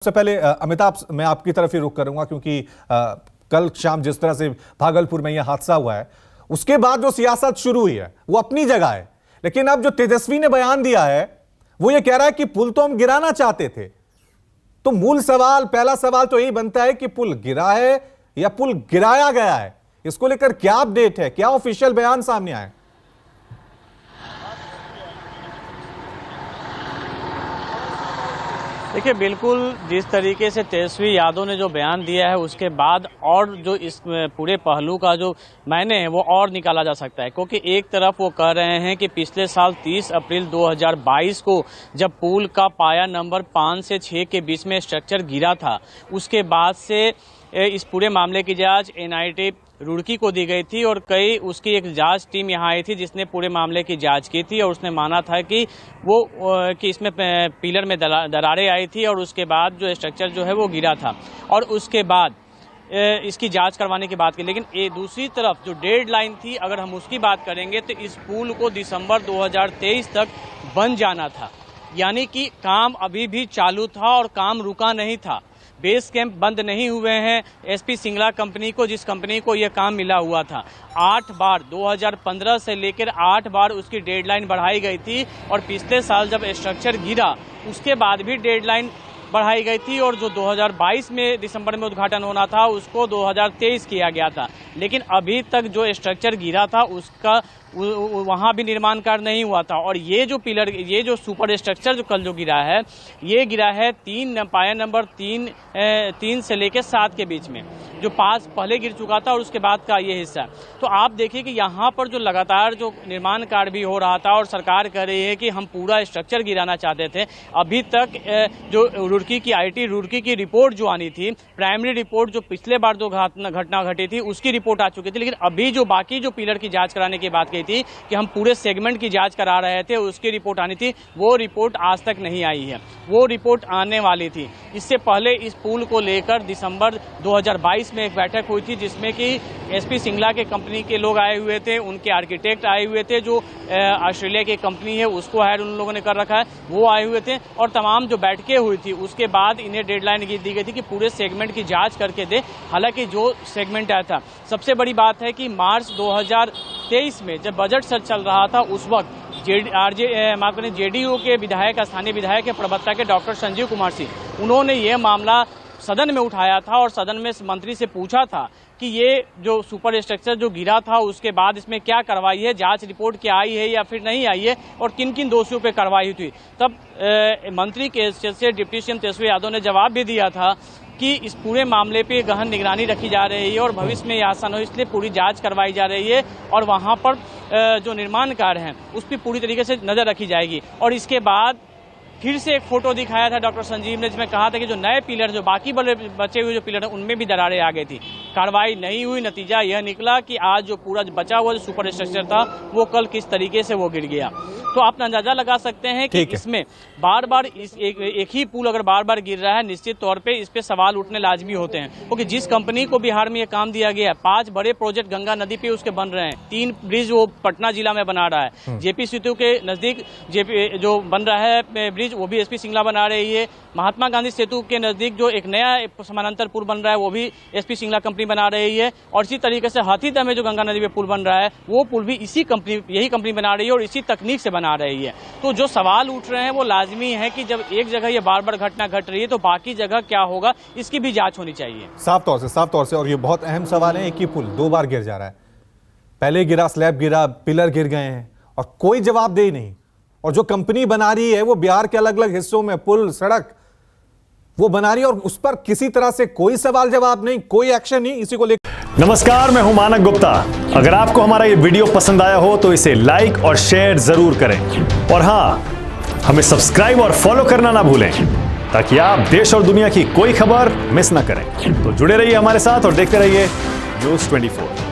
सबसे पहले अमिताभ, मैं आपकी तरफ ही रुख करूंगा क्योंकि कल शाम जिस तरह से भागलपुर में यह हादसा हुआ है उसके बाद जो सियासत शुरू हुई है वो अपनी जगह है, लेकिन अब जो तेजस्वी ने बयान दिया है वो ये कह रहा है कि पुल तो हम गिराना चाहते थे। तो मूल सवाल, पहला सवाल तो यही बनता है कि पुल गिरा है या पुल गिराया गया है। इसको लेकर क्या अपडेट है, क्या ऑफिशियल बयान सामने आए? देखिए, बिल्कुल जिस तरीके से तेजस्वी यादव ने जो बयान दिया है उसके बाद और जो इस पूरे पहलू का जो मायने है वो और निकाला जा सकता है, क्योंकि एक तरफ वो कह रहे हैं कि पिछले साल 30 अप्रैल 2022 को जब पुल का पाया नंबर 5 से 6 के बीच में स्ट्रक्चर गिरा था उसके बाद से इस पूरे मामले की जांच एनआईटी रुड़की को दी गई थी और उसकी एक जांच टीम यहाँ आई थी जिसने पूरे मामले की जांच की थी और उसने माना था कि इसमें पिलर में दरारें आई थी और उसके बाद जो स्ट्रक्चर जो है वो गिरा था और उसके बाद इसकी जांच करवाने की बात की। लेकिन दूसरी तरफ जो डेडलाइन थी, अगर हम उसकी बात करेंगे तो इस पुल को दिसंबर 2023 तक बन जाना था, यानी कि काम अभी भी चालू था और काम रुका नहीं था। बेस कैंप बंद नहीं हुए हैं। एसपी सिंगला कंपनी को, जिस कंपनी को यह काम मिला हुआ था, 8 बार 2015 से लेकर 8 बार उसकी डेडलाइन बढ़ाई गई थी और पिछले साल जब स्ट्रक्चर गिरा उसके बाद भी डेडलाइन बढ़ाई गई थी और जो 2022 में दिसंबर में उद्घाटन होना था उसको 2023 किया गया था। लेकिन अभी तक जो स्ट्रक्चर गिरा था उसका वहाँ भी निर्माण कार्य नहीं हुआ था और ये जो पिलर, ये जो सुपर स्ट्रक्चर जो कल जो गिरा है, ये गिरा है पाया नंबर 3 से लेकर 7 के बीच में, जो 5 पहले गिर चुका था और उसके बाद का ये हिस्सा। तो आप देखिए कि यहाँ पर जो लगातार जो निर्माण कार्य भी हो रहा था और सरकार कह रही है कि हम पूरा स्ट्रक्चर गिराना चाहते थे। अभी तक जो रुड़की की आईटी रुड़की की रिपोर्ट जो आनी थी, प्राइमरी रिपोर्ट जो पिछले बार जो घटना घटी थी उसकी रिपोर्ट आ चुकी थी, लेकिन अभी जो बाकी जो पिलर की जाँच कराने की बात थी कि हम पूरे सेगमेंट की जांच करा रहे थे, उसकी रिपोर्ट आनी थी, वो रिपोर्ट आज तक नहीं आई है। वो रिपोर्ट आने वाली थी। इससे पहले इस पुल को लेकर दिसंबर 2022 में एक बैठक हुई थी जिसमें कि एसपी सिंगला के कंपनी के लोग आए हुए थे, उनके आर्किटेक्ट आए हुए थे, जो ऑस्ट्रेलिया की कंपनी है उसको हायर उन लोगों ने कर रखा है, वो आए हुए थे और तमाम जो बैठकें हुई थी उसके बाद इन्हें डेडलाइन दी गई थी कि पूरे सेगमेंट की जाँच करके दे। हालांकि जो सेगमेंट आया था, सबसे बड़ी बात है कि मार्च 2023 में जब बजट सत्र चल रहा था उस वक्त जेडीयू के विधायक, स्थानीय विधायक के प्रवक्ता के डॉक्टर संजीव कुमार सिंह, उन्होंने ये मामला सदन में उठाया था और सदन में मंत्री से पूछा था कि ये जो सुपर स्ट्रक्चर जो गिरा था उसके बाद इसमें क्या कार्रवाई है, जांच रिपोर्ट क्या आई है या फिर नहीं आई है और किन किन दोषियों पे कार्रवाई हुई। तब मंत्री के से डिप्टी सीएम तेजस्वी यादव ने जवाब भी दिया था कि इस पूरे मामले पे गहन निगरानी रखी जा रही है और भविष्य में यह आसान हो इसलिए पूरी जांच करवाई जा रही है और वहां पर जो निर्माण कार्य हैं उस पर पूरी तरीके से नजर रखी जाएगी। और इसके बाद फिर से एक फोटो दिखाया था डॉक्टर संजीव ने जिसमें कहा था कि जो नए पिलर, जो बाकी बचे हुए जो पिलर हैं उनमें भी दरारें आ गई थी, कार्रवाई नहीं हुई। नतीजा यह निकला कि आज जो पूरा बचा हुआ जो सुपर स्ट्रक्चर था वो कल किस तरीके से वो गिर गया। तो आप अंदाजा लगा सकते हैं कि इसमें बार बार एक ही पुल अगर बार बार गिर रहा है, निश्चित तौर पे इस पे सवाल उठने लाजमी होते हैं, क्योंकि जिस कंपनी को बिहार में ये काम दिया गया है, 5 बड़े प्रोजेक्ट गंगा नदी पे उसके बन रहे हैं, 3 ब्रिज वो पटना जिला में बना रहा है, जेपी सेतु के नजदीक जो बन रहा है ब्रिज वो भी एसपी सिंगला बना रही है, महात्मा गांधी सेतु के नजदीक जो एक नया समानांतर पुल बन रहा है वो भी एसपी सिंगला कंपनी बना रही है और इसी तरीके से हाथीदह में जो गंगा नदी पे पुल बन रहा है वो पुल भी यही कंपनी बना रही है और इसी तकनीक से बना रही है। तो जो सवाल उठ रहे हैं वो लाजमी है कि जब एक जगह ये बार बार घटना घट रही है तो बाकी जगह क्या होगा, इसकी भी जांच होनी चाहिए। साफ तौर से और ये बहुत अहम सवाल है। एक ही पुल 2 बार गिर जा रहा है, पहले गिरा, स्लैब गिरा, पिलर गिर गए हैं और कोई जवाबदेही नहीं। और जो कंपनी बना रही है वो बिहार के अलग अलग हिस्सों में पुल, सड़क वो बना रही है और उस पर किसी तरह से कोई सवाल जवाब नहीं, कोई एक्शन नहीं। इसी को लेकर नमस्कार, मैं हूं मानक गुप्ता। अगर आपको हमारा ये वीडियो पसंद आया हो तो इसे लाइक और शेयर जरूर करें और हां, हमें सब्सक्राइब और फॉलो करना ना भूलें ताकि आप देश और दुनिया की कोई खबर मिस ना करें। तो जुड़े रहिए हमारे साथ और देखते रहिए न्यूज़ 24।